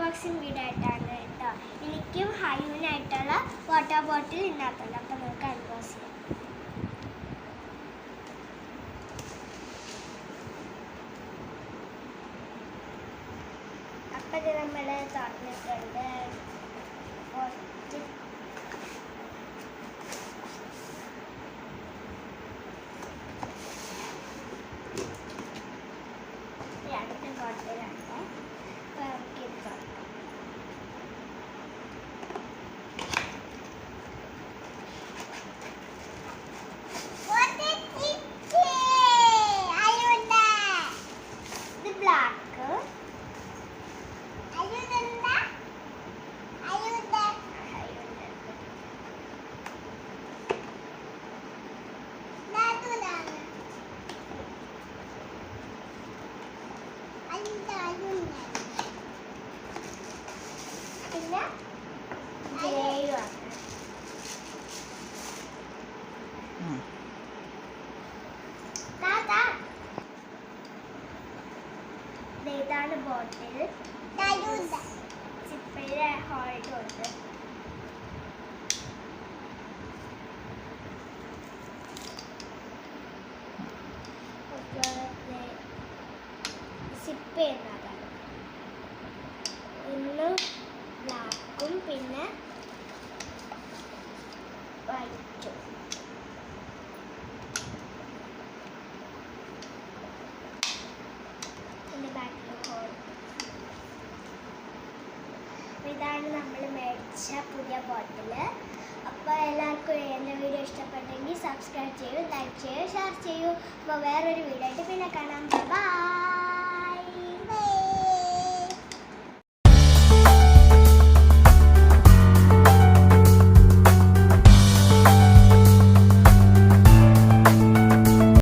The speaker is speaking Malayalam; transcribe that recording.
അൺബോക്സിങ് വീഡിയോ ആയിട്ടാണ് കേട്ടോ. എനിക്കും ഹൈവിനായിട്ടുള്ള വാട്ടർ ബോട്ടിൽ ഇതിനകത്തുണ്ട്. അപ്പം നമുക്ക് അൺബോക്സ് ചെയ്യാം. അപ്പം ഇത് നമ്മൾ തുറന്നിട്ടുണ്ട്. രണ്ട് ബോട്ടിലുണ്ട്. അപ്പോൾ നമുക്ക് ഇത് തുറക്കാം. ഇത് ബ്ലാക്ക്, പിന്നെ ഗ്രേയുമാണ്. ഇതാണ് ബോട്ടിൽ. സിപ്പിലെ ഹോൾഡ് ഉണ്ട്. സിപ്പ് ചെയ്യുന്നതാണ്. ഇന്ന് ബ്ലാക്കും പിന്നെ വൈറ്റും. പിന്നെ ബാക്കിൽ ഹോൾ. ഇതാണ് നമ്മൾ മേടിച്ച പുതിയ ബോട്ടിൽ. അപ്പോൾ എല്ലാവർക്കും എൻ്റെ വീഡിയോ ഇഷ്ടപ്പെട്ടെങ്കിൽ സബ്സ്ക്രൈബ് ചെയ്യൂ, ലൈക്ക് ചെയ്യൂ, ഷെയർ ചെയ്യൂ. അപ്പോൾ വേറൊരു വീഡിയോ ആയിട്ട് പിന്നെ കാണാം. ബൈ.